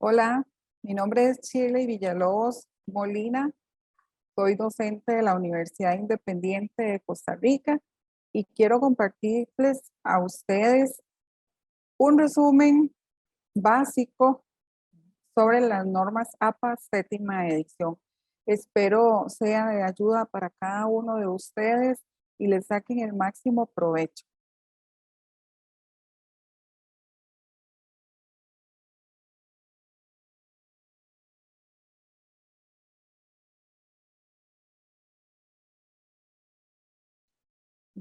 Hola, mi nombre es Shirley Villalobos Molina, soy docente de la Universidad Independiente de Costa Rica y quiero compartirles a ustedes un resumen básico sobre las normas APA séptima edición. Espero sea de ayuda para cada uno de ustedes y les saquen el máximo provecho.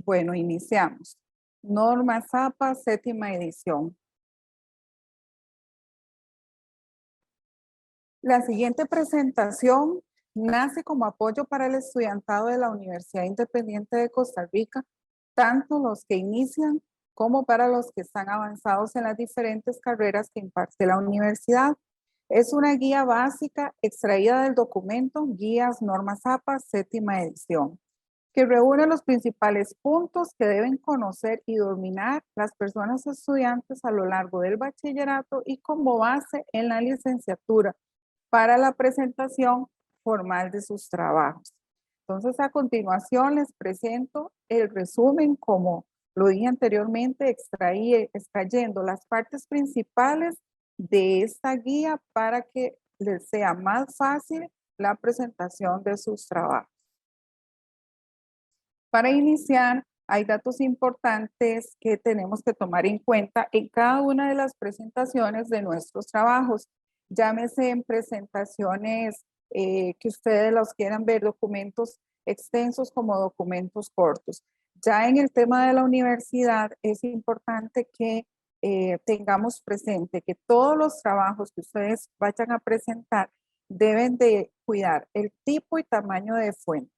Bueno, iniciamos. Normas APA séptima edición. La siguiente presentación nace como apoyo para el estudiantado de la Universidad Independiente de Costa Rica, tanto los que inician como para los que están avanzados en las diferentes carreras que imparte la universidad. Es una guía básica extraída del documento Guías Normas APA séptima edición, que reúne los principales puntos que deben conocer y dominar las personas estudiantes a lo largo del bachillerato y como base en la licenciatura para la presentación formal de sus trabajos. Entonces, a continuación les presento el resumen, como lo dije anteriormente, extrayendo las partes principales de esta guía para que les sea más fácil la presentación de sus trabajos. Para iniciar, hay datos importantes que tenemos que tomar en cuenta en cada una de las presentaciones de nuestros trabajos. Llámese en presentaciones que ustedes los quieran ver, documentos extensos como documentos cortos. Ya en el tema de la universidad es importante que tengamos presente que todos los trabajos que ustedes vayan a presentar deben de cuidar el tipo y tamaño de fuente.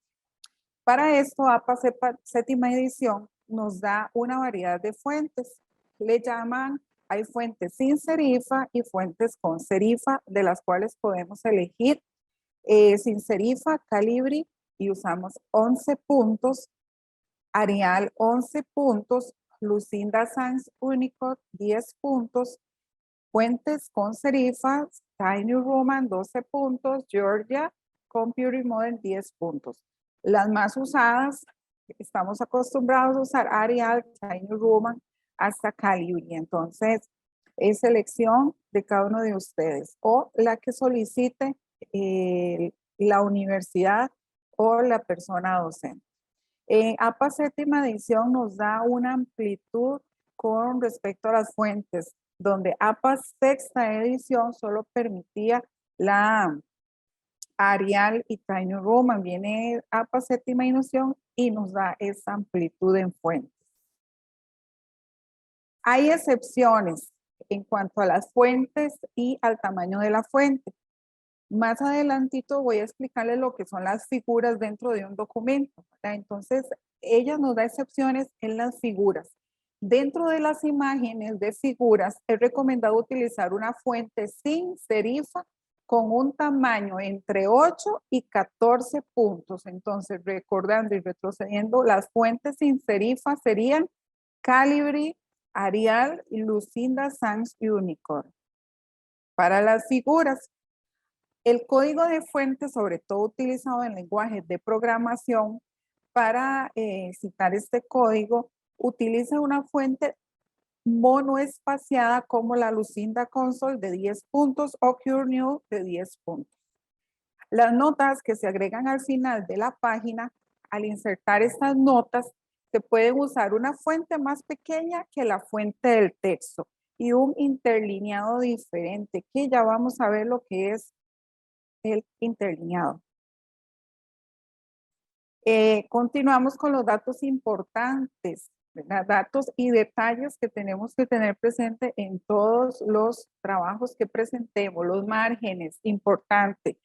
Para esto, APA séptima edición nos da una variedad de fuentes. Le llaman, hay fuentes sin serifa y fuentes con serifa, de las cuales podemos elegir sin serifa, Calibri, y usamos 11 puntos, Arial 11 puntos, Lucinda Sans Unicode 10 puntos, fuentes con serifa, Tiny Roman 12 puntos, Georgia Computer Model 10 puntos. Las más usadas, estamos acostumbrados a usar Arial, Tiny Roman, hasta Calibri. Entonces, es selección de cada uno de ustedes o la que solicite la universidad o la persona docente. APA séptima edición nos da una amplitud con respecto a las fuentes, donde APA sexta edición solo permitía la Arial y Tiny Roman. Viene APA séptima edición y nos da esa amplitud en fuentes. Hay excepciones en cuanto a las fuentes y al tamaño de la fuente. Más adelantito voy a explicarles lo que son las figuras dentro de un documento, ¿verdad? Entonces, ella nos da excepciones en las figuras. Dentro de las imágenes de figuras, es recomendado utilizar una fuente sin serifa con un tamaño entre 8 y 14 puntos. Entonces, recordando y retrocediendo, las fuentes sin serifa serían Calibri, Arial, Lucinda Sans y Unicode. Para las figuras, el código de fuente, sobre todo utilizado en lenguajes de programación, para citar este código, utiliza una fuente monoespaciada como la Lucinda Console de 10 puntos o CureNew de 10 puntos. Las notas que se agregan al final de la página, al insertar estas notas, se pueden usar una fuente más pequeña que la fuente del texto y un interlineado diferente, que ya vamos a ver lo que es el interlineado. Continuamos con los datos importantes, ¿verdad? Datos y detalles que tenemos que tener presente en todos los trabajos que presentemos. Los márgenes, importante.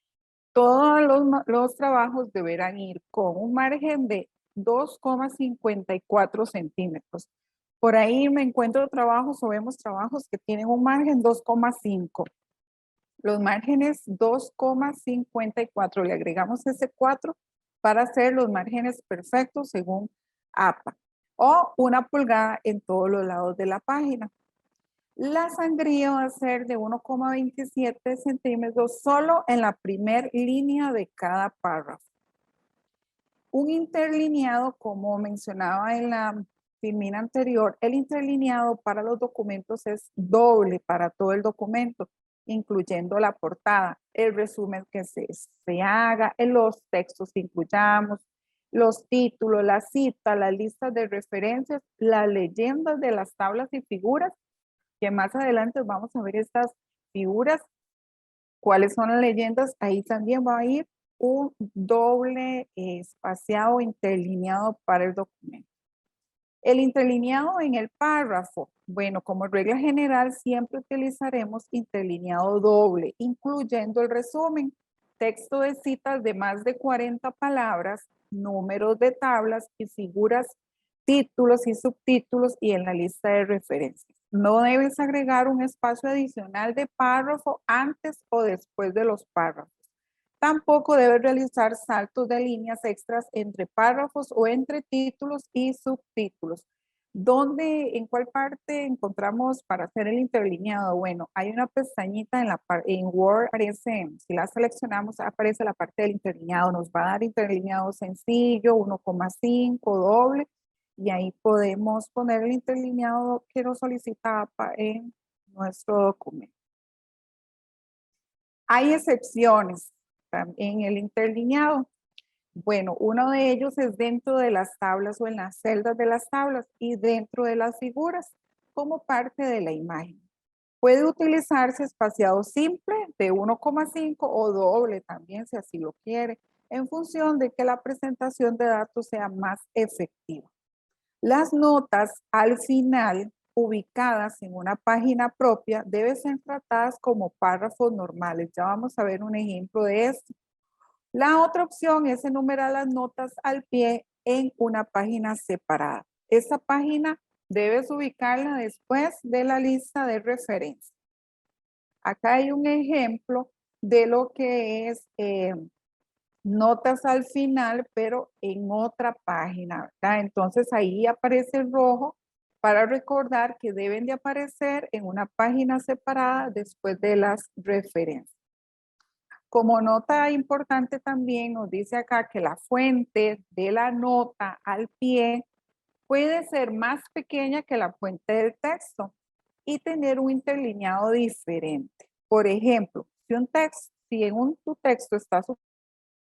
Todos los trabajos deberán ir con un margen de 2,54 centímetros. Por ahí me encuentro trabajos o vemos trabajos que tienen un margen 2,5. Los márgenes 2,54, le agregamos ese 4 para hacer los márgenes perfectos según APA, o 1 pulgada en todos los lados de la página. La sangría va a ser de 1,27 centímetros solo en la primera línea de cada párrafo. Un interlineado, como mencionaba en la filmina anterior, el interlineado para los documentos es doble para todo el documento, incluyendo la portada, el resumen que se haga, en los textos que incluyamos, los títulos, la cita, las listas de referencias, las leyendas de las tablas y figuras, que más adelante vamos a ver estas figuras, cuáles son las leyendas, ahí también va a ir un doble espaciado interlineado para el documento. El interlineado en el párrafo, bueno, como regla general siempre utilizaremos interlineado doble, incluyendo el resumen, texto de citas de más de 40 palabras, números de tablas y figuras, títulos y subtítulos y en la lista de referencias. No debes agregar un espacio adicional de párrafo antes o después de los párrafos. Tampoco debes realizar saltos de líneas extras entre párrafos o entre títulos y subtítulos. ¿En cuál parte encontramos para hacer el interlineado? Bueno, hay una pestañita en Word, aparece, si la seleccionamos, aparece la parte del interlineado. Nos va a dar interlineado sencillo, 1,5, doble, y ahí podemos poner el interlineado que nos solicitaba en nuestro documento. Hay excepciones en el interlineado. Bueno, uno de ellos es dentro de las tablas o en las celdas de las tablas y dentro de las figuras como parte de la imagen. Puede utilizarse espaciado simple de 1,5 o doble también si así lo quiere, en función de que la presentación de datos sea más efectiva. Las notas al final, ubicadas en una página propia, deben ser tratadas como párrafos normales. Ya vamos a ver un ejemplo de esto. La otra opción es enumerar las notas al pie en una página separada. Esta página debes ubicarla después de la lista de referencias. Acá hay un ejemplo de lo que es notas al final, pero en otra página, ¿verdad? Entonces ahí aparece el rojo para recordar que deben de aparecer en una página separada después de las referencias. Como nota importante también nos dice acá que la fuente de la nota al pie puede ser más pequeña que la fuente del texto y tener un interlineado diferente. Por ejemplo, si en tu texto estás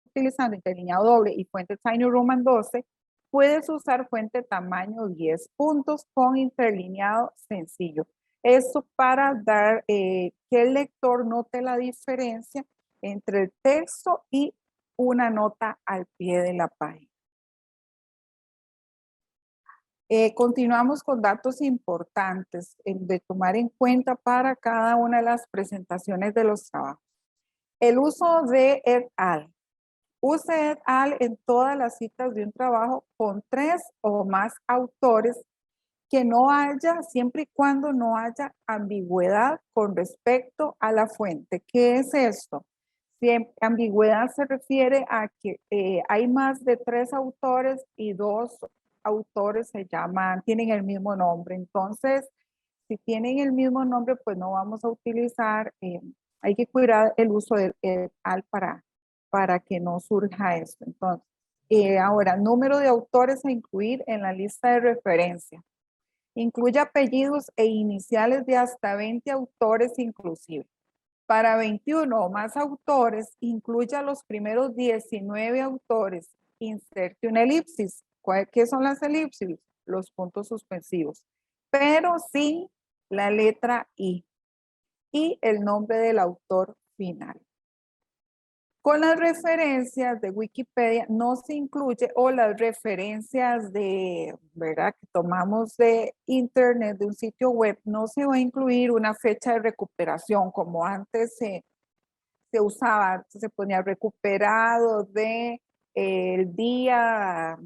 utilizando interlineado doble y fuente Tiny Roman 12, puedes usar fuente tamaño 10 puntos con interlineado sencillo. Esto para dar que el lector note la diferencia entre el texto y una nota al pie de la página. Continuamos con datos importantes de tomar en cuenta para cada una de las presentaciones de los trabajos. El uso de et al. Use et al en todas las citas de un trabajo con 3 o más autores que no haya, siempre y cuando no haya ambigüedad con respecto a la fuente. ¿Qué es esto? Ambigüedad se refiere a que hay más de 3 autores y 2 autores tienen el mismo nombre. Entonces, si tienen el mismo nombre, pues no vamos a utilizar, hay que cuidar el uso del et al para que no surja esto. Entonces, ahora, número de autores a incluir en la lista de referencia. Incluye apellidos e iniciales de hasta 20 autores inclusive. Para 21 o más autores, incluya los primeros 19 autores. Inserte una elipsis. ¿Qué son las elipsis? Los puntos suspensivos. Pero sin la letra I. Y el nombre del autor final. Con las referencias de Wikipedia no se incluye, o las referencias de, ¿verdad? Que tomamos de internet, de un sitio web, no se va a incluir una fecha de recuperación como antes se usaba, se ponía recuperado de el día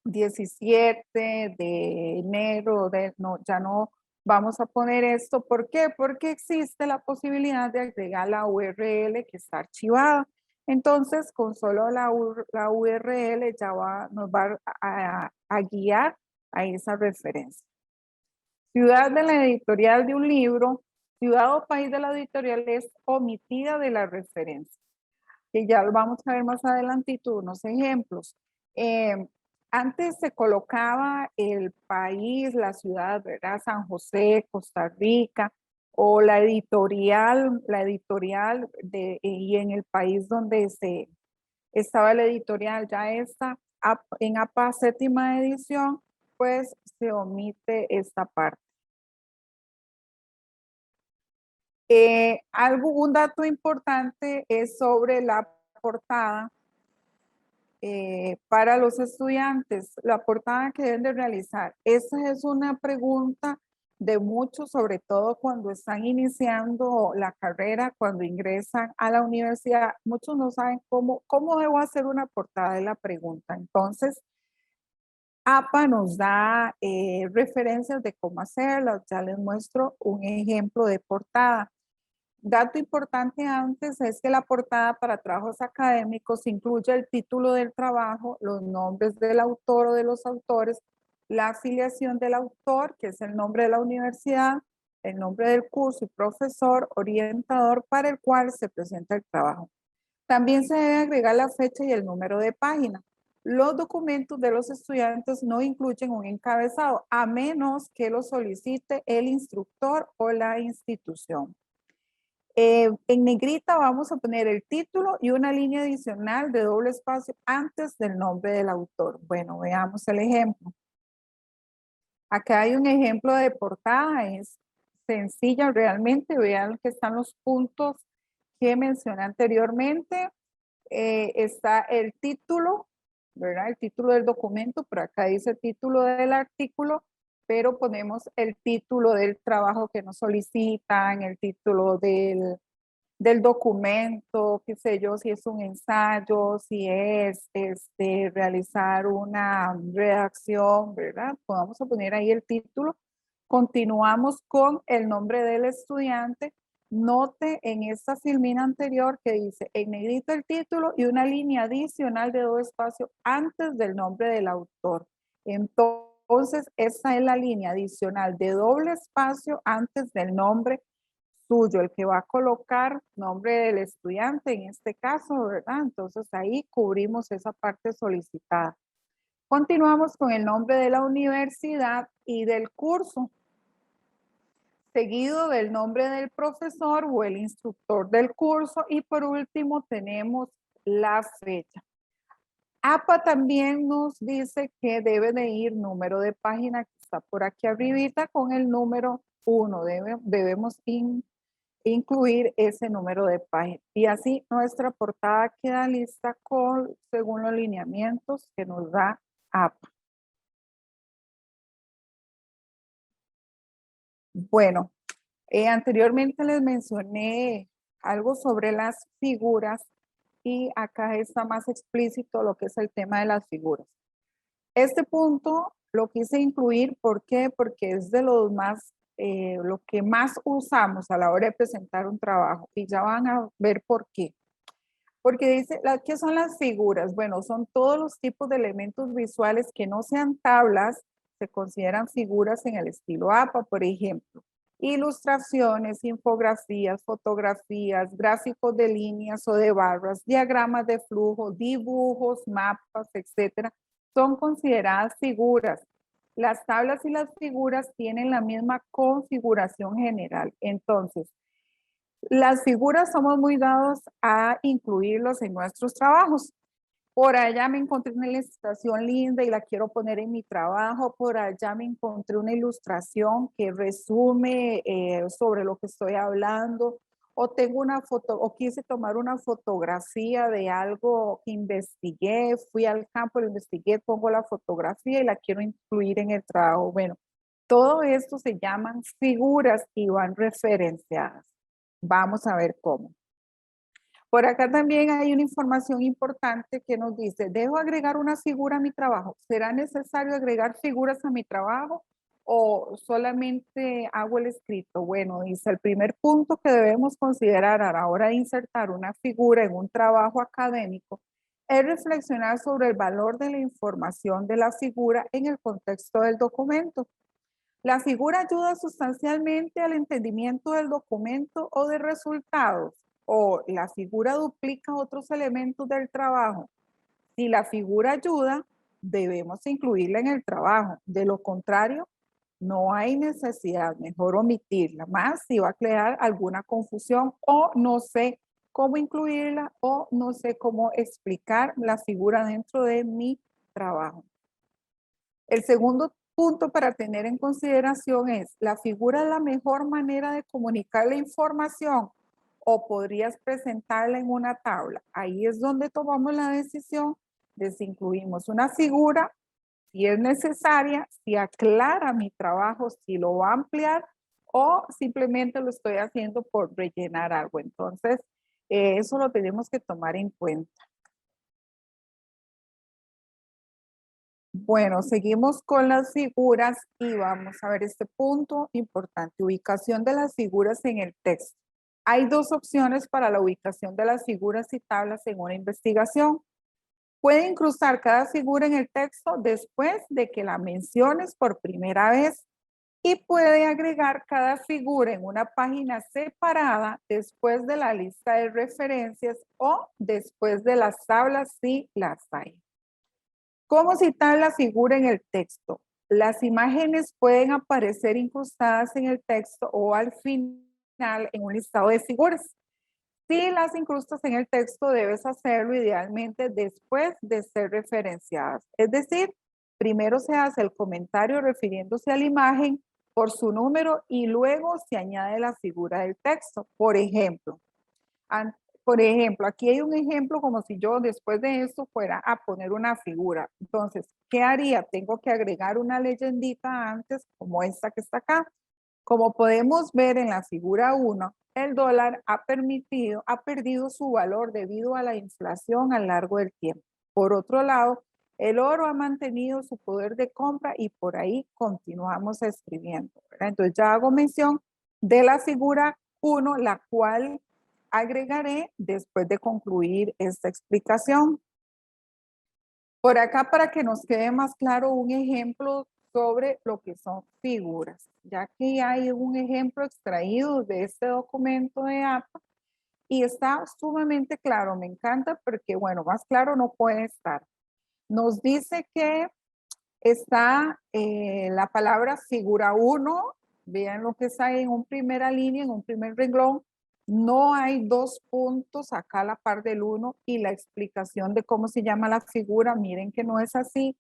17 de enero, no, ya no vamos a poner esto. ¿Por qué? Porque existe la posibilidad de agregar la URL que está archivada. Entonces, con solo la URL ya nos va a guiar a esa referencia. Ciudad de la editorial de un libro, ciudad o país de la editorial es omitida de la referencia, que ya lo vamos a ver más adelantito, unos ejemplos. Antes se colocaba el país, la ciudad, ¿verdad? San José, Costa Rica, o la editorial y en el país donde estaba la editorial, ya está en APA séptima edición, pues se omite esta parte. Un dato importante es sobre la portada para los estudiantes, la portada que deben de realizar. Esa es una pregunta de muchos, sobre todo cuando están iniciando la carrera, cuando ingresan a la universidad. Muchos no saben cómo debo hacer una portada de la pregunta. Entonces, APA nos da referencias de cómo hacerla. Ya les muestro un ejemplo de portada. Dato importante antes es que la portada para trabajos académicos incluye el título del trabajo, los nombres del autor o de los autores, la afiliación del autor, que es el nombre de la universidad, el nombre del curso y profesor orientador para el cual se presenta el trabajo. También se debe agregar la fecha y el número de página. Los documentos de los estudiantes no incluyen un encabezado, a menos que lo solicite el instructor o la institución. En negrita vamos a poner el título y una línea adicional de doble espacio antes del nombre del autor. Bueno, veamos el ejemplo. Acá hay un ejemplo de portada, es sencilla realmente. Vean que están los puntos que mencioné anteriormente. Está el título, ¿verdad? El título del documento, por acá dice título del artículo, pero ponemos el título del trabajo que nos solicitan, el título del documento, qué sé yo, si es un ensayo, si es realizar una redacción, ¿verdad? Vamos a poner ahí el título. Continuamos con el nombre del estudiante. Note en esta filmina anterior que dice en negrito el título y una línea adicional de dos espacios antes del nombre del autor. Entonces, esa es la línea adicional de doble espacio antes del nombre suyo, el que va a colocar nombre del estudiante en este caso, ¿verdad? Entonces ahí cubrimos esa parte solicitada. Continuamos con el nombre de la universidad y del curso, seguido del nombre del profesor o el instructor del curso y por último tenemos la fecha. APA también nos dice que debe de ir número de página que está por aquí arribita con el número 1. Debemos incluir ese número de página. Y así nuestra portada queda lista según los lineamientos que nos da APA. Bueno, anteriormente les mencioné algo sobre las figuras y acá está más explícito lo que es el tema de las figuras. Este punto lo quise incluir, ¿por qué? Porque es de los más, lo que más usamos a la hora de presentar un trabajo y ya van a ver por qué. Porque dice, ¿qué son las figuras? Bueno, son todos los tipos de elementos visuales que no sean tablas, se consideran figuras en el estilo APA, por ejemplo. Ilustraciones, infografías, fotografías, gráficos de líneas o de barras, diagramas de flujo, dibujos, mapas, etcétera, son consideradas figuras. Las tablas y las figuras tienen la misma configuración general. Entonces, las figuras somos muy dados a incluirlos en nuestros trabajos. Por allá me encontré una ilustración linda y la quiero poner en mi trabajo. Por allá me encontré una ilustración que resume sobre lo que estoy hablando. O tengo una foto, o quise tomar una fotografía de algo que investigué, fui al campo, lo investigué, pongo la fotografía y la quiero incluir en el trabajo. Bueno, todo esto se llaman figuras y van referenciadas. Vamos a ver cómo. Por acá también hay una información importante que nos dice, ¿debo agregar una figura a mi trabajo? ¿Será necesario agregar figuras a mi trabajo o solamente hago el escrito? Bueno, dice, el primer punto que debemos considerar a la hora de insertar una figura en un trabajo académico es reflexionar sobre el valor de la información de la figura en el contexto del documento. La figura ayuda sustancialmente al entendimiento del documento o de resultados, o la figura duplica otros elementos del trabajo. Si la figura ayuda, debemos incluirla en el trabajo. De lo contrario, no hay necesidad, mejor omitirla, más si va a crear alguna confusión o no sé cómo incluirla o no sé cómo explicar la figura dentro de mi trabajo. El segundo punto para tener en consideración es, ¿la figura es la mejor manera de comunicar la información o podrías presentarla en una tabla? Ahí es donde tomamos la decisión de si incluimos una figura, si es necesaria, si aclara mi trabajo, si lo va a ampliar o simplemente lo estoy haciendo por rellenar algo. Entonces, eso lo tenemos que tomar en cuenta. Bueno, seguimos con las figuras y vamos a ver este punto importante, ubicación de las figuras en el texto. Hay dos opciones para la ubicación de las figuras y tablas en una investigación. Puede incrustar cada figura en el texto después de que la menciones por primera vez y puede agregar cada figura en una página separada después de la lista de referencias o después de las tablas si las hay. ¿Cómo citar la figura en el texto? Las imágenes pueden aparecer incrustadas en el texto o al final en un listado de figuras. Si las incrustas en el texto, debes hacerlo idealmente después de ser referenciadas. Es decir, primero se hace el comentario refiriéndose a la imagen por su número y luego se añade la figura del texto. Por ejemplo, aquí hay un ejemplo como si yo después de esto fuera a poner una figura. Entonces, ¿qué haría? Tengo que agregar una leyendita antes, como esta que está acá. Como podemos ver en la figura 1, el dólar ha perdido su valor debido a la inflación a lo largo del tiempo. Por otro lado, el oro ha mantenido su poder de compra y por ahí continuamos escribiendo, ¿verdad? Entonces ya hago mención de la figura 1, la cual agregaré después de concluir esta explicación. Por acá, para que nos quede más claro, un ejemplo sobre lo que son figuras, ya que hay un ejemplo extraído de este documento de APA y está sumamente claro, me encanta porque, bueno, más claro no puede estar. Nos dice que está la palabra figura 1, vean lo que está en una primera línea, en un primer renglón, no hay dos puntos acá a la par del 1 y la explicación de cómo se llama la figura, miren que no es así.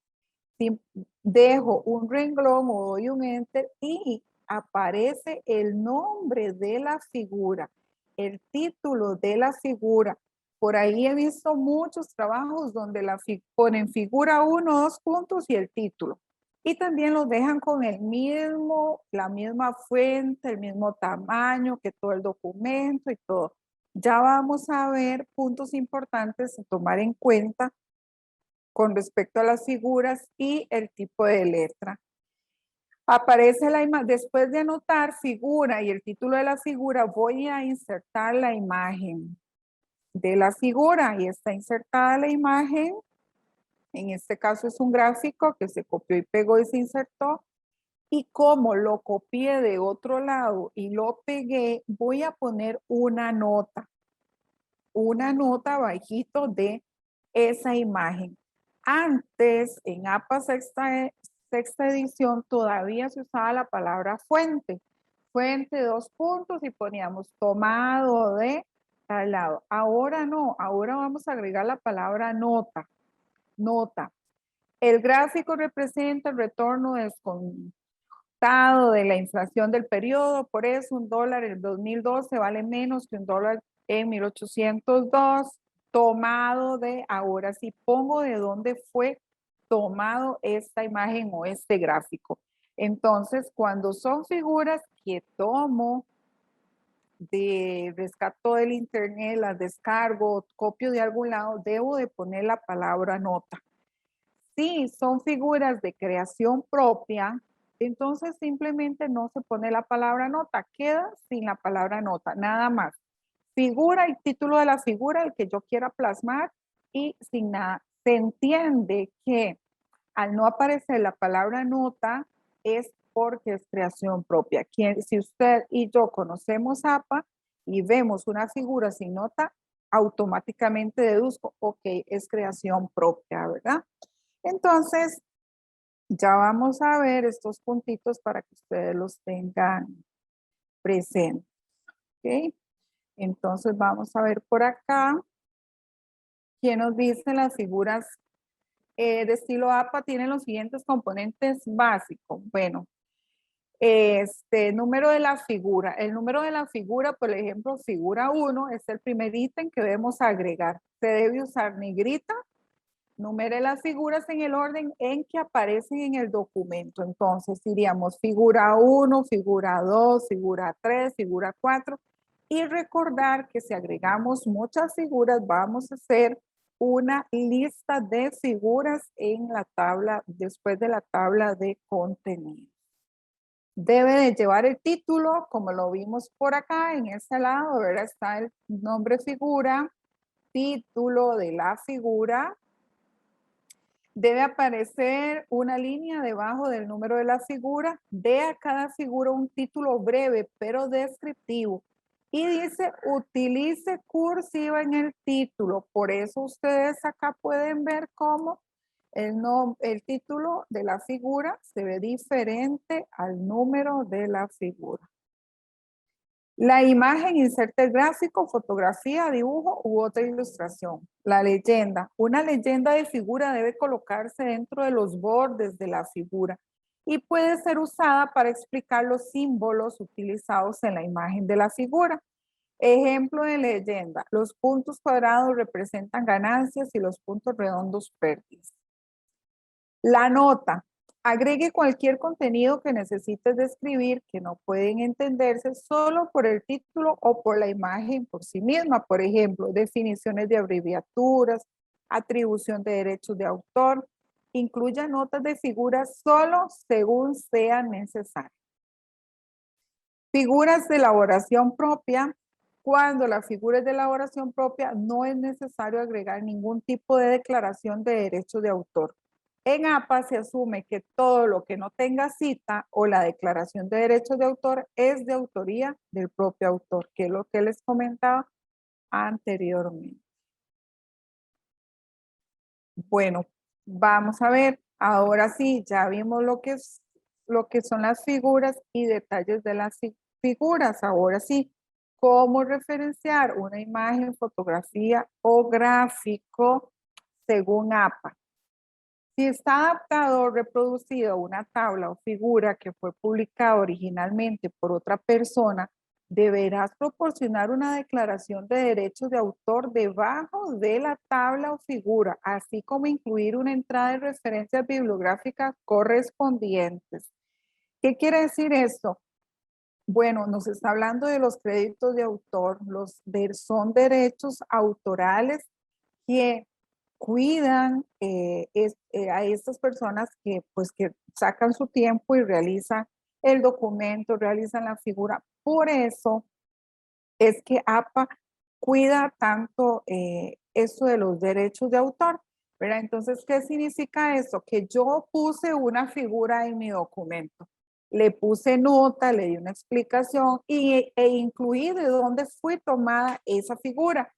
Si dejo un renglón o doy un enter y aparece el nombre de la figura, el título de la figura. Por ahí he visto muchos trabajos donde ponen figura 1, 2 puntos y el título. Y también los dejan con la misma fuente, el mismo tamaño que todo el documento y todo. Ya vamos a ver puntos importantes a tomar en cuenta con respecto a las figuras y el tipo de letra. Aparece la imagen, después de anotar figura y el título de la figura, voy a insertar la imagen de la figura y está insertada la imagen. En este caso es un gráfico que se copió y pegó y se insertó. Y como lo copié de otro lado y lo pegué, voy a poner una nota bajito de esa imagen. Antes, en APA sexta edición, todavía se usaba la palabra fuente. Fuente, dos puntos, y poníamos tomado de tal lado. Ahora no, ahora vamos a agregar la palabra nota. Nota. El gráfico representa el retorno descontado de la inflación del periodo, por eso un dólar en 2012 vale menos que un dólar en 1802, tomado de, ahora sí pongo de dónde fue tomado esta imagen o este gráfico. Entonces, cuando son figuras que tomo rescato del internet, las descargo, copio de algún lado, debo de poner la palabra nota. Si son figuras de creación propia, entonces simplemente no se pone la palabra nota, queda sin la palabra nota, nada más. Figura y título de la figura, el que yo quiera plasmar, y sin nada. Se entiende que al no aparecer la palabra nota, es porque es creación propia. Si usted y yo conocemos APA y vemos una figura sin nota, automáticamente deduzco, ok, es creación propia, ¿verdad? Entonces, ya vamos a ver estos puntitos para que ustedes los tengan presentes, ¿ok? Entonces, vamos a ver por acá. ¿Quién nos dice las figuras de estilo APA tienen los siguientes componentes básicos? Bueno, número de la figura. El número de la figura, por ejemplo, figura 1 es el primer ítem que debemos agregar. Se debe usar negrita. Numere las figuras en el orden en que aparecen en el documento. Entonces, diríamos figura 1, figura 2, figura 3, figura 4. Y recordar que si agregamos muchas figuras, vamos a hacer una lista de figuras en la tabla, después de la tabla de contenido. Debe de llevar el título, como lo vimos por acá, en este lado, ¿verdad? Está el nombre figura, título de la figura. Debe aparecer una línea debajo del número de la figura. Dé a cada figura un título breve, pero descriptivo. Y dice, utilice cursiva en el título. Por eso ustedes acá pueden ver cómo el título de la figura se ve diferente al número de la figura. La imagen inserta el gráfico, fotografía, dibujo u otra ilustración. La leyenda. Una leyenda de figura debe colocarse dentro de los bordes de la figura y puede ser usada para explicar los símbolos utilizados en la imagen de la figura. Ejemplo de leyenda. Los puntos cuadrados representan ganancias y los puntos redondos pérdidas. La nota. Agregue cualquier contenido que necesites describir que no pueden entenderse solo por el título o por la imagen por sí misma. Por ejemplo, definiciones de abreviaturas, atribución de derechos de autor. Incluya notas de figuras solo según sea necesario. Figuras de elaboración propia. Cuando la figura es de elaboración propia, no es necesario agregar ningún tipo de declaración de derechos de autor. En APA se asume que todo lo que no tenga cita o la declaración de derechos de autor es de autoría del propio autor, que es lo que les comentaba anteriormente. Bueno, vamos a ver, ahora sí, ya vimos lo que son las figuras y detalles de las figuras. Ahora sí, cómo referenciar una imagen, fotografía o gráfico según APA. Si está adaptado o reproducido a una tabla o figura que fue publicada originalmente por otra persona, deberás proporcionar una declaración de derechos de autor debajo de la tabla o figura, así como incluir una entrada de referencias bibliográficas correspondientes. ¿Qué quiere decir esto? Bueno, nos está hablando de los créditos de autor, son derechos autorales que cuidan a estas personas que sacan su tiempo y realizan el documento, realizan la figura. Por eso es que APA cuida tanto eso de los derechos de autor, ¿verdad? Entonces, ¿qué significa eso? Que yo puse una figura en mi documento, le puse nota, le di una explicación e incluí de dónde fue tomada esa figura.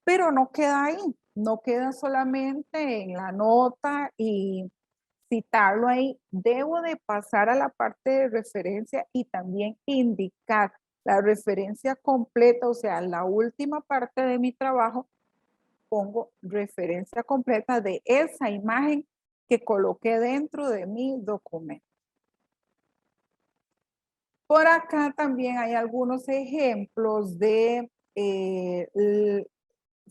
Pero no queda ahí, no queda solamente en la nota y citarlo ahí. Debo de pasar a la parte de referencia y también indicar la referencia completa, o sea, la última parte de mi trabajo, pongo referencia completa de esa imagen que coloqué dentro de mi documento. Por acá también hay algunos ejemplos de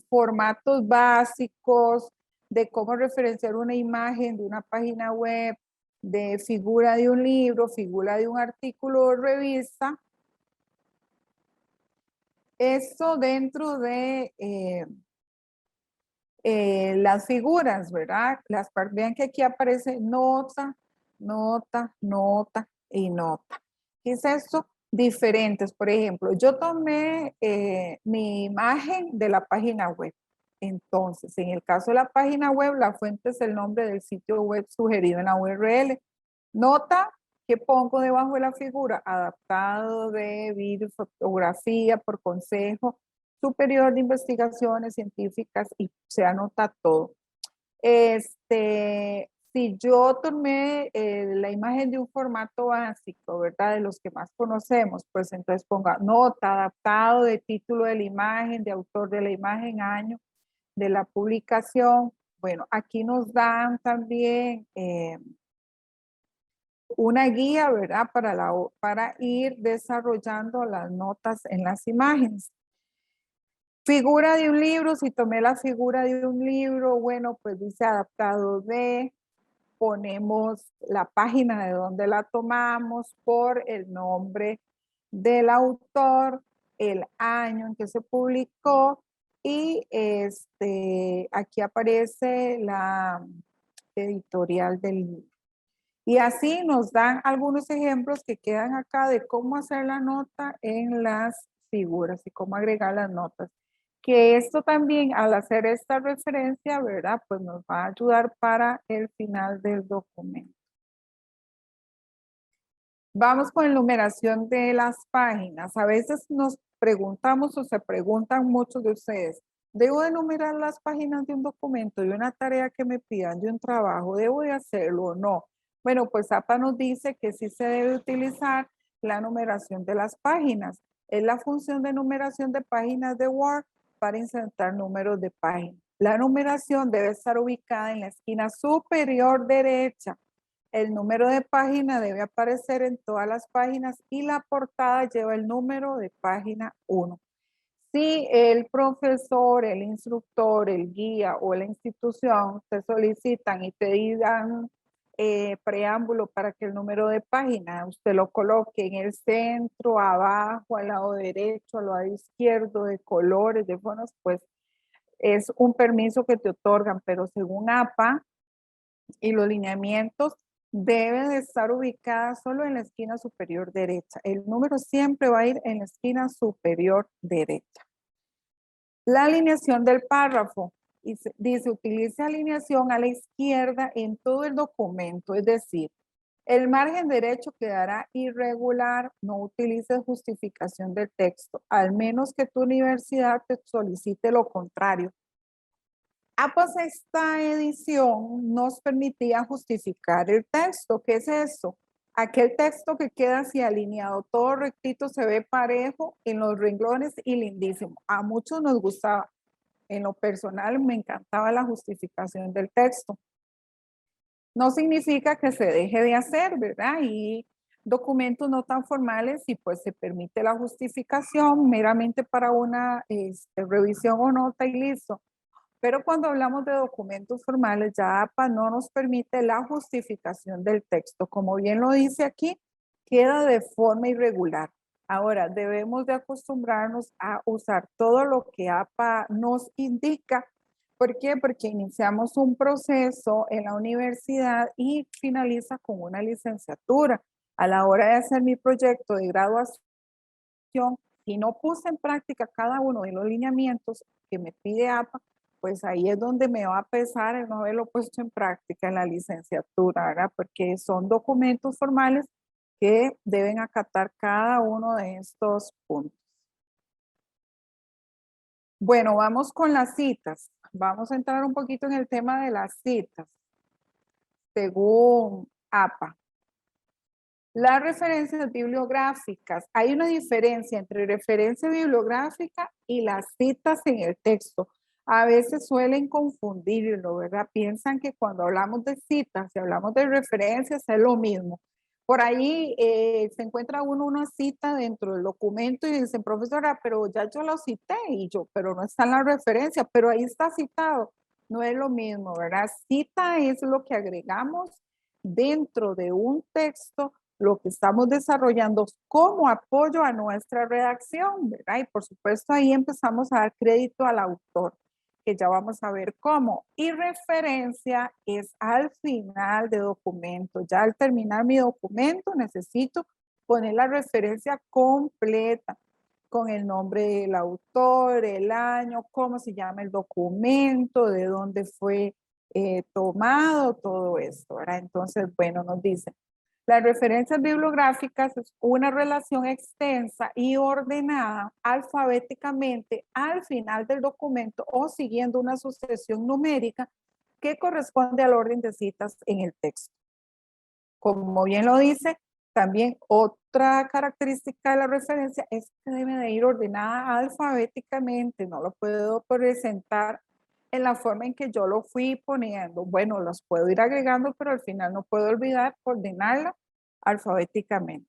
formatos básicos de cómo referenciar una imagen de una página web, de figura de un libro, figura de un artículo o revista. Esto dentro de las figuras, ¿verdad? Vean que aquí aparece nota, nota, nota y nota. ¿Qué es esto? Diferentes. Por ejemplo, yo tomé mi imagen de la página web. Entonces, en el caso de la página web, la fuente es el nombre del sitio web sugerido en la URL. Nota, ¿Qué pongo debajo de la figura? Adaptado de videofotografía por Consejo Superior de Investigaciones Científicas y se anota todo. Si yo tomé la imagen de un formato básico, ¿verdad? De los que más conocemos, pues entonces ponga nota, adaptado de título de la imagen, de autor de la imagen, año de la publicación. Bueno, aquí nos dan también una guía, ¿verdad? Para ir desarrollando las notas en las imágenes. Figura de un libro, si tomé la figura de un libro, bueno, pues dice adaptado de, ponemos la página de donde la tomamos por el nombre del autor, el año en que se publicó y aquí aparece la editorial del libro. Y así nos dan algunos ejemplos que quedan acá de cómo hacer la nota en las figuras y cómo agregar las notas. Que esto también, al hacer esta referencia, ¿verdad? Pues nos va a ayudar para el final del documento. Vamos con enumeración de las páginas. A veces nos preguntamos o se preguntan muchos de ustedes, ¿debo enumerar las páginas de un documento, de una tarea que me pidan, de un trabajo? ¿Debo de hacerlo o no? Bueno, pues APA nos dice que sí se debe utilizar la numeración de las páginas. Es la función de numeración de páginas de Word para insertar números de páginas. La numeración debe estar ubicada en la esquina superior derecha. El número de página debe aparecer en todas las páginas y la portada lleva el número de página 1. Si el profesor, el instructor, el guía o la institución te solicitan y te dan preámbulo para que el número de página usted lo coloque en el centro, abajo, al lado derecho, al lado izquierdo, de colores, de fondos, pues es un permiso que te otorgan, pero según APA y los lineamientos, debe de estar ubicada solo en la esquina superior derecha. El número siempre va a ir en la esquina superior derecha. La alineación del párrafo. Dice, utilice alineación a la izquierda en todo el documento, es decir, el margen derecho quedará irregular, no utilices justificación del texto, al menos que tu universidad te solicite lo contrario. Pues esta edición nos permitía justificar el texto. ¿Qué es eso? Aquel texto que queda así alineado, todo rectito, se ve parejo en los renglones y lindísimo. A muchos nos gustaba. En lo personal me encantaba la justificación del texto. No significa que se deje de hacer, ¿verdad? Y documentos no tan formales y pues se permite la justificación meramente para una revisión o nota y listo. Pero cuando hablamos de documentos formales, ya APA no nos permite la justificación del texto. Como bien lo dice aquí, queda de forma irregular. Ahora, debemos de acostumbrarnos a usar todo lo que APA nos indica. ¿Por qué? Porque iniciamos un proceso en la universidad y finaliza con una licenciatura. A la hora de hacer mi proyecto de graduación, y no puse en práctica cada uno de los lineamientos que me pide APA, pues ahí es donde me va a pesar el no haberlo puesto en práctica en la licenciatura, ¿verdad? Porque son documentos formales que deben acatar cada uno de estos puntos. Bueno, vamos con las citas. Vamos a entrar un poquito en el tema de las citas, según APA. Las referencias bibliográficas. Hay una diferencia entre referencia bibliográfica y las citas en el texto. A veces suelen confundirlo, ¿verdad? Piensan que cuando hablamos de citas y hablamos de referencias es lo mismo. Por ahí se encuentra uno una cita dentro del documento y dicen, profesora, pero ya yo lo cité y yo, pero no está en la referencia, pero ahí está citado. No es lo mismo, ¿verdad? Cita es lo que agregamos dentro de un texto, lo que estamos desarrollando como apoyo a nuestra redacción, ¿verdad? Y por supuesto ahí empezamos a dar crédito al autor, que ya vamos a ver cómo. Y referencia es al final de documento. Ya al terminar mi documento necesito poner la referencia completa con el nombre del autor, el año, cómo se llama el documento, de dónde fue tomado, todo esto, ¿verdad? Entonces, bueno, nos dice, Las referencias bibliográficas es una relación extensa y ordenada alfabéticamente al final del documento o siguiendo una sucesión numérica que corresponde al orden de citas en el texto. Como bien lo dice, también otra característica de la referencia es que debe de ir ordenada alfabéticamente, no lo puedo presentar en la forma en que yo lo fui poniendo. Bueno, los puedo ir agregando, pero al final no puedo olvidar ordenarla alfabéticamente.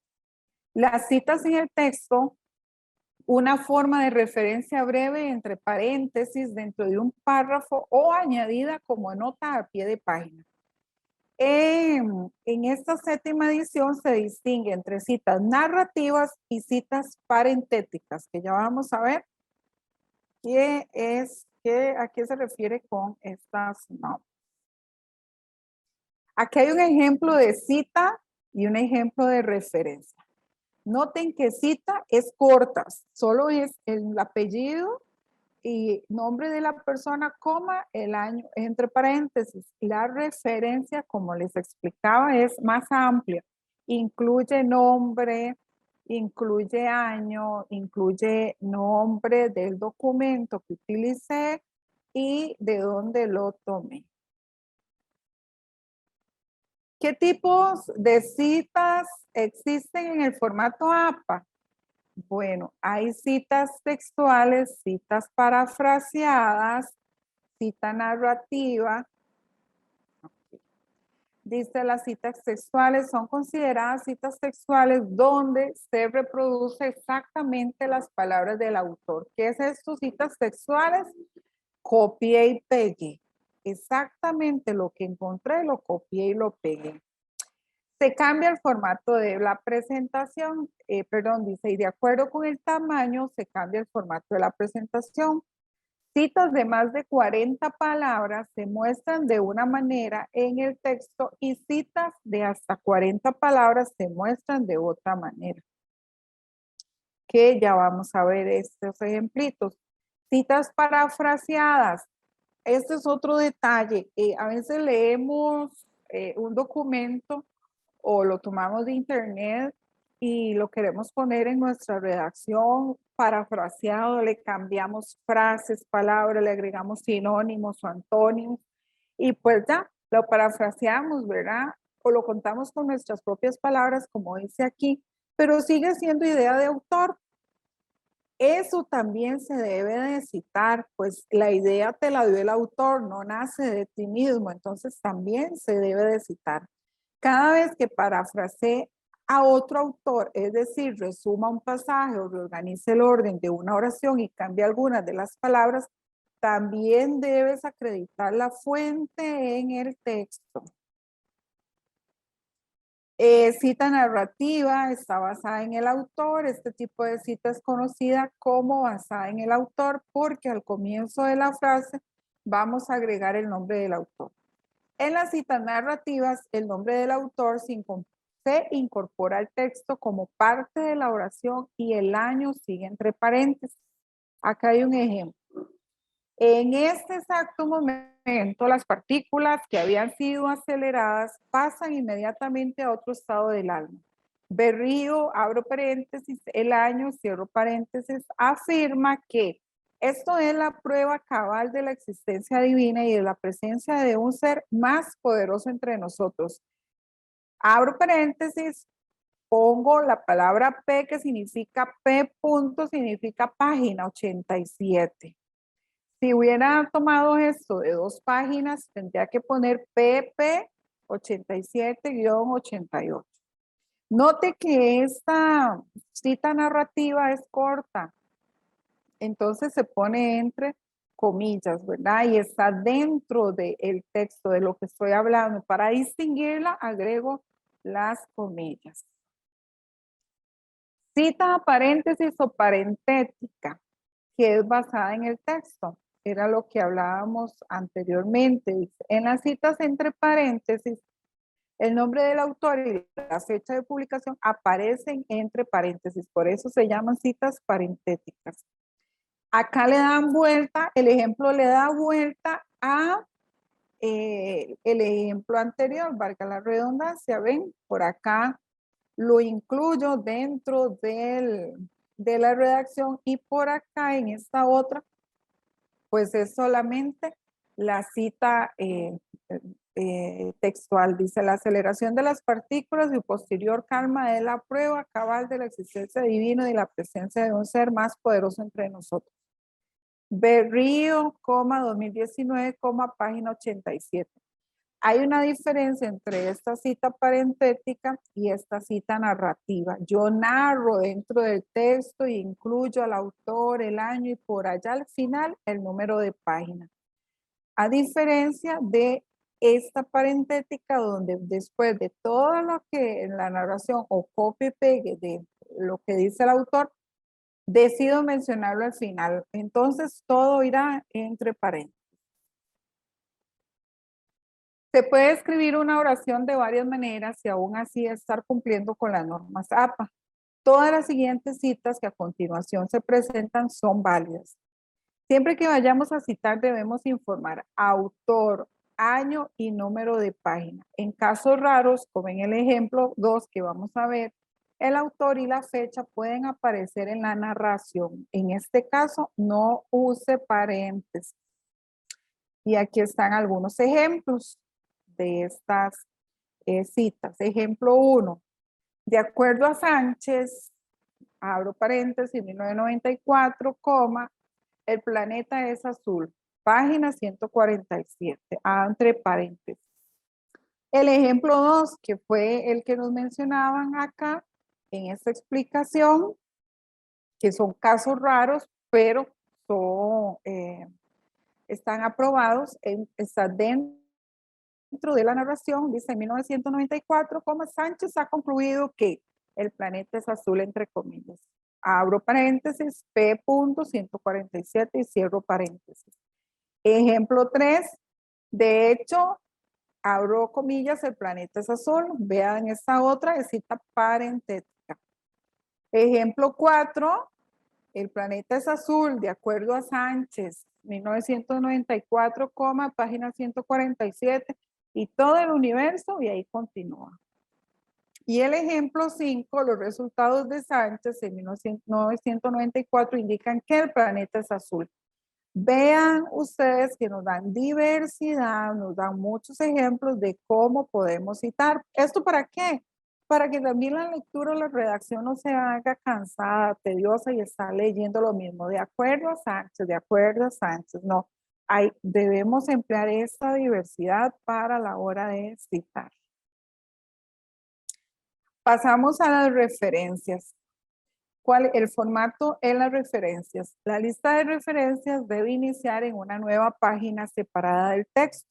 Las citas en el texto, una forma de referencia breve entre paréntesis dentro de un párrafo o añadida como nota a pie de página. En esta séptima edición se distingue entre citas narrativas y citas parentéticas, que ya vamos a ver a qué se refiere con estas normas. Aquí hay un ejemplo de cita y un ejemplo de referencia. Noten que cita es corta, solo es el apellido y nombre de la persona, coma, el año, entre paréntesis. La referencia, como les explicaba, es más amplia. Incluye nombre, incluye año, incluye nombre del documento que utilicé y de dónde lo tomé. ¿Qué tipos de citas existen en el formato APA? Bueno, hay citas textuales, citas parafraseadas, cita narrativa. Dice, las citas textuales son consideradas citas textuales donde se reproduce exactamente las palabras del autor. ¿Qué es esto? Citas textuales, copié y pegué. Exactamente lo que encontré, lo copié y lo pegué. Se cambia el formato de la presentación, dice, y de acuerdo con el tamaño se cambia el formato de la presentación. Citas de más de 40 palabras se muestran de una manera en el texto y citas de hasta 40 palabras se muestran de otra manera. Que ya vamos a ver estos ejemplitos. Citas parafraseadas. Este es otro detalle. A veces leemos un documento o lo tomamos de internet y lo queremos poner en nuestra redacción parafraseado, le cambiamos frases, palabras, le agregamos sinónimos o antónimos y pues ya lo parafraseamos, ¿verdad? O lo contamos con nuestras propias palabras, como dice aquí, pero sigue siendo idea de autor. Eso también se debe de citar, pues la idea te la dio el autor, no nace de ti mismo, entonces también se debe de citar. Cada vez que parafrasee a otro autor, es decir, resuma un pasaje o reorganice el orden de una oración y cambie algunas de las palabras, también debes acreditar la fuente en el texto. Cita narrativa está basada en el autor. Este tipo de cita es conocida como basada en el autor porque al comienzo de la frase vamos a agregar el nombre del autor. En las citas narrativas, el nombre del autor se incorpora al texto como parte de la oración y el año sigue entre paréntesis. Acá hay un ejemplo. En este exacto momento, las partículas que habían sido aceleradas pasan inmediatamente a otro estado del alma. Berrío, abro paréntesis, el año, cierro paréntesis, afirma que esto es la prueba cabal de la existencia divina y de la presencia de un ser más poderoso entre nosotros. Abro paréntesis, pongo la palabra P que significa P punto, significa página 87. Si hubiera tomado esto de 2 páginas, tendría que poner PP 87-88. Note que esta cita narrativa es corta, entonces se pone entre comillas, ¿verdad? Y está dentro del texto de lo que estoy hablando. Para distinguirla, agrego las comillas. Cita paréntesis o parentética, que es basada en el texto. Era lo que hablábamos anteriormente. En las citas entre paréntesis, el nombre del autor y la fecha de publicación aparecen entre paréntesis. Por eso se llaman citas parentéticas. Acá le dan vuelta, el ejemplo le da vuelta a el ejemplo anterior, valga la redundancia, ven, por acá lo incluyo dentro de la redacción y por acá en esta otra, pues es solamente la cita textual. Dice, la aceleración de las partículas y posterior calma es la prueba cabal de la existencia divina y la presencia de un ser más poderoso entre nosotros. Berrío, 2019, página 87. Hay una diferencia entre esta cita parentética y esta cita narrativa. Yo narro dentro del texto e incluyo al autor, el año y por allá al final el número de página. A diferencia de esta parentética donde después de todo lo que en la narración o copia y pegue de lo que dice el autor, decido mencionarlo al final. Entonces todo irá entre paréntesis. Se puede escribir una oración de varias maneras y aún así estar cumpliendo con las normas APA. Todas las siguientes citas que a continuación se presentan son válidas. Siempre que vayamos a citar debemos informar autor, año y número de página. En casos raros, como en el ejemplo 2 que vamos a ver, el autor y la fecha pueden aparecer en la narración. En este caso, no use paréntesis. Y aquí están algunos ejemplos de estas citas. Ejemplo 1. De acuerdo a Sánchez, abro paréntesis, 1994, el planeta es azul. Página 147, entre paréntesis. El ejemplo 2, que fue el que nos mencionaban acá en esta explicación, que son casos raros, pero son, están aprobados, está dentro de la narración, dice en 1994, Sánchez ha concluido que el planeta es azul, entre comillas. Abro paréntesis, P.147 y cierro paréntesis. Ejemplo 3, de hecho, abro comillas, el planeta es azul. Vean esta otra, es cita parentética. Ejemplo 4, el planeta es azul, de acuerdo a Sánchez, 1994, página 147, y todo el universo, y ahí continúa. Y el ejemplo 5, los resultados de Sánchez en 1994 indican que el planeta es azul. Vean ustedes que nos dan diversidad, nos dan muchos ejemplos de cómo podemos citar. ¿Esto para qué? Para que también la lectura o la redacción no se haga cansada, tediosa y estar leyendo lo mismo. De acuerdo a Sánchez, de acuerdo a Sánchez. No, debemos emplear esta diversidad para la hora de citar. Pasamos a las referencias. El formato en las referencias. La lista de referencias debe iniciar en una nueva página separada del texto.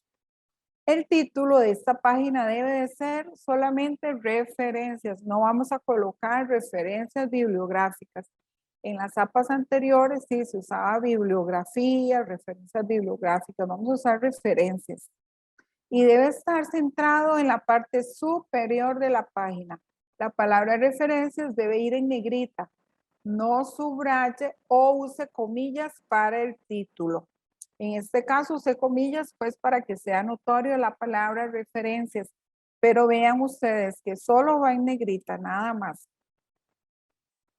El título de esta página debe de ser solamente referencias. No vamos a colocar referencias bibliográficas. En las APAs anteriores sí se usaba bibliografía, referencias bibliográficas. Vamos a usar referencias. Y debe estar centrado en la parte superior de la página. La palabra referencias debe ir en negrita. No subraye o use comillas para el título. En este caso use comillas pues para que sea notorio la palabra referencias, pero vean ustedes que solo va en negrita, nada más.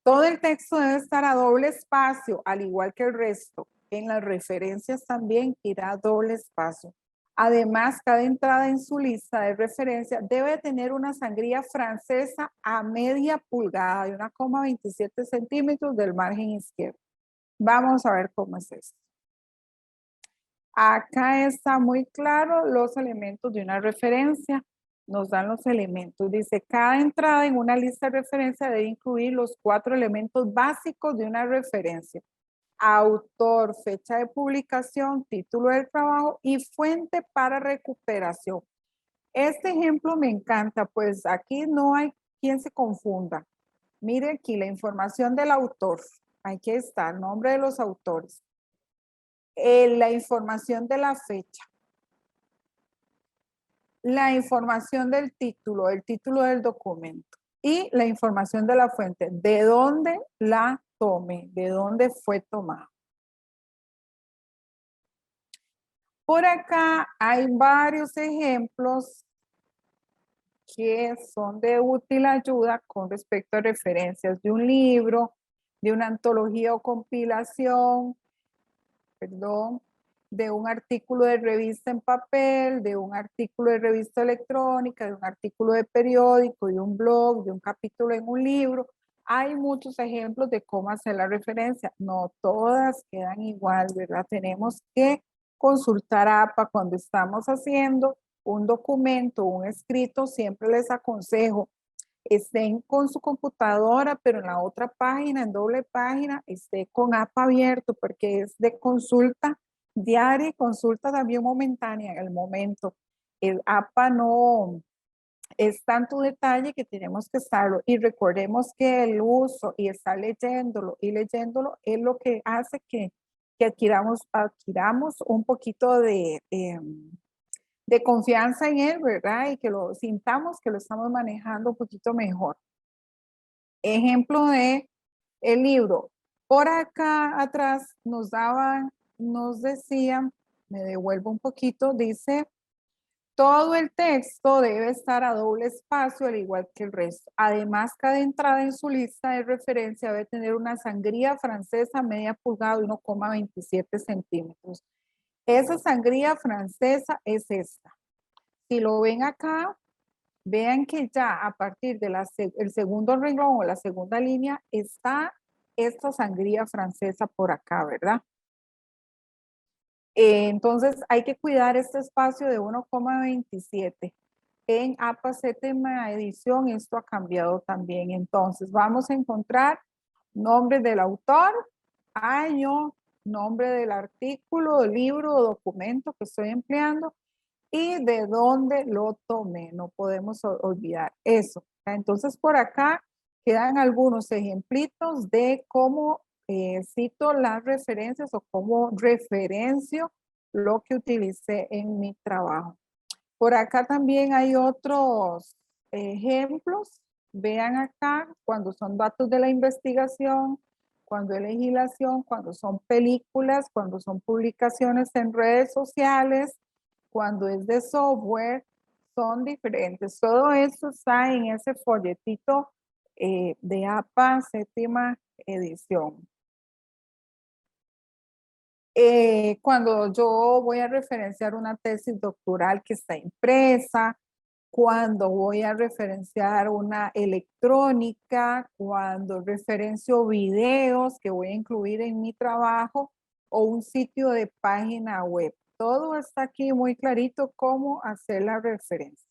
Todo el texto debe estar a doble espacio, al igual que el resto. En las referencias también irá a doble espacio. Además, cada entrada en su lista de referencia debe tener una sangría francesa a media pulgada de 1,27 centímetros del margen izquierdo. Vamos a ver cómo es esto. Acá está muy claro los elementos de una referencia. Nos dan los elementos. Dice, cada entrada en una lista de referencia debe incluir los 4 elementos básicos de una referencia. Autor, fecha de publicación, título del trabajo y fuente para recuperación. Este ejemplo me encanta, pues aquí no hay quien se confunda. Mire aquí la información del autor. Aquí está el nombre de los autores. La información de la fecha. La información del título, el título del documento. Y la información de la fuente, de dónde la tomé, de dónde fue tomada. Por acá hay varios ejemplos que son de útil ayuda con respecto a referencias de un libro, de una antología o compilación, perdón, de un artículo de revista en papel, de un artículo de revista electrónica, de un artículo de periódico, de un blog, de un capítulo en un libro. Hay muchos ejemplos de cómo hacer la referencia. No todas quedan igual, ¿verdad? Tenemos que consultar APA cuando estamos haciendo un documento, un escrito. Siempre les aconsejo estén con su computadora, pero en la otra página, en doble página, esté con APA abierto porque es de consulta diaria y consulta también momentánea en el momento. El APA no es tanto detalle que tenemos que estarlo y recordemos que el uso y estar leyéndolo y leyéndolo es lo que hace que adquiramos un poquito de confianza en él, ¿verdad? Y que lo sintamos que lo estamos manejando un poquito mejor. Ejemplo de el libro. Por acá atrás nos decían, me devuelvo un poquito, dice, todo el texto debe estar a doble espacio, al igual que el resto. Además, cada entrada en su lista de referencia debe tener una sangría francesa media pulgada de 1,27 centímetros. Esa sangría francesa es esta. Si lo ven acá, vean que ya a partir del segundo renglón o la segunda línea está esta sangría francesa por acá, ¿verdad? Entonces hay que cuidar este espacio de 1,27. En APA séptima edición esto ha cambiado también. Entonces vamos a encontrar nombre del autor, año, nombre del artículo, libro o documento que estoy empleando y de dónde lo tomé. No podemos olvidar eso. Entonces por acá quedan algunos ejemplitos de cómo cito las referencias o cómo referencio lo que utilicé en mi trabajo. Por acá también hay otros ejemplos. Vean acá cuando son datos de la investigación, cuando es legislación, cuando son películas, cuando son publicaciones en redes sociales, cuando es de software, son diferentes. Todo eso está en ese folletito de APA séptima edición. Cuando yo voy a referenciar una tesis doctoral que está impresa, cuando voy a referenciar una electrónica, cuando referencio videos que voy a incluir en mi trabajo o un sitio de página web. Todo está aquí muy clarito cómo hacer la referencia.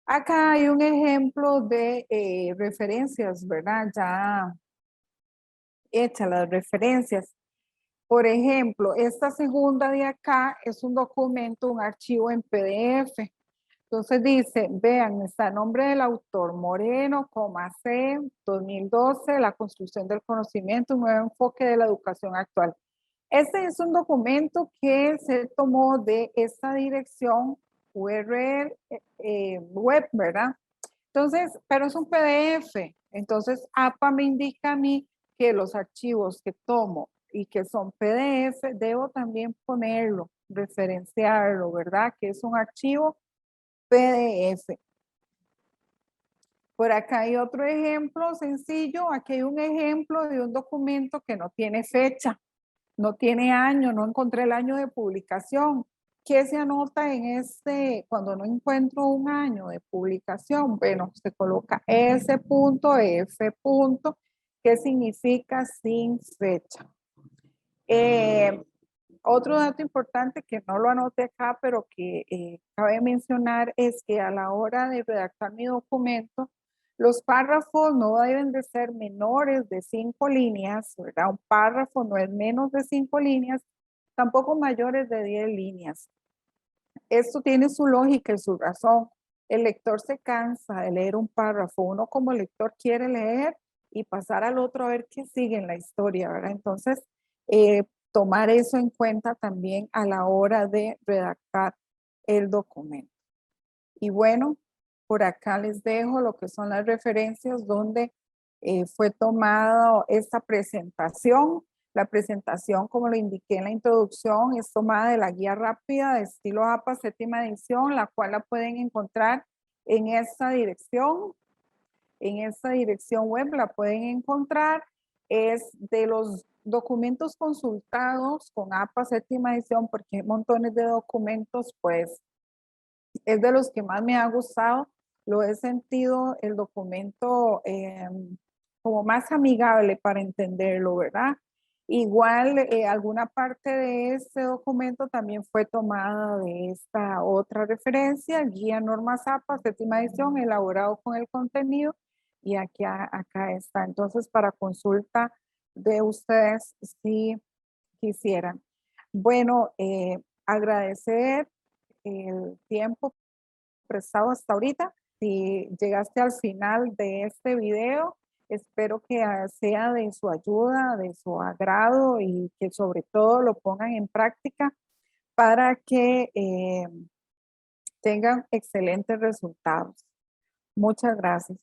Acá hay un ejemplo de referencias, ¿verdad? Ya hechas las referencias. Por ejemplo, esta segunda de acá es un documento, un archivo en PDF. Entonces dice, vean, está el nombre del autor, Moreno, C, 2012, la construcción del conocimiento, un nuevo enfoque de la educación actual. Este es un documento que se tomó de esta dirección URL web, ¿verdad? Entonces, pero es un PDF. Entonces, APA me indica a mí que los archivos que tomo y que son PDF, debo también ponerlo, referenciarlo, ¿verdad? Que es un archivo PDF. Por acá hay otro ejemplo sencillo. Aquí hay un ejemplo de un documento que no tiene fecha, no tiene año, no encontré el año de publicación. ¿Qué se anota en este, cuando no encuentro un año de publicación? Bueno, se coloca S.F. que significa sin fecha. Otro dato importante que no lo anoté acá, pero que cabe mencionar es que a la hora de redactar mi documento, los párrafos no deben de ser menores de 5 líneas, ¿verdad? Un párrafo no es menos de 5 líneas, tampoco mayores de 10 líneas. Esto tiene su lógica y su razón. El lector se cansa de leer un párrafo. Uno como lector quiere leer y pasar al otro a ver qué sigue en la historia, ¿verdad? Entonces, tomar eso en cuenta también a la hora de redactar el documento. Y bueno, por acá les dejo lo que son las referencias donde fue tomada esta presentación. La presentación, como lo indiqué en la introducción, es tomada de la guía rápida de estilo APA séptima edición, la cual la pueden encontrar en esta dirección. En esta dirección web la pueden encontrar. Es de los documentos consultados con APA séptima edición, porque hay montones de documentos, pues es de los que más me ha gustado. Lo he sentido el documento como más amigable para entenderlo, ¿verdad? Igual alguna parte de este documento también fue tomada de esta otra referencia, Guía Normas APA, séptima edición, elaborado con el contenido, y aquí, acá está. Entonces, para consulta de ustedes, si quisieran. Bueno, agradecer el tiempo prestado hasta ahorita. Si llegaste al final de este video, espero que sea de su ayuda, de su agrado y que sobre todo lo pongan en práctica para que tengan excelentes resultados. Muchas gracias.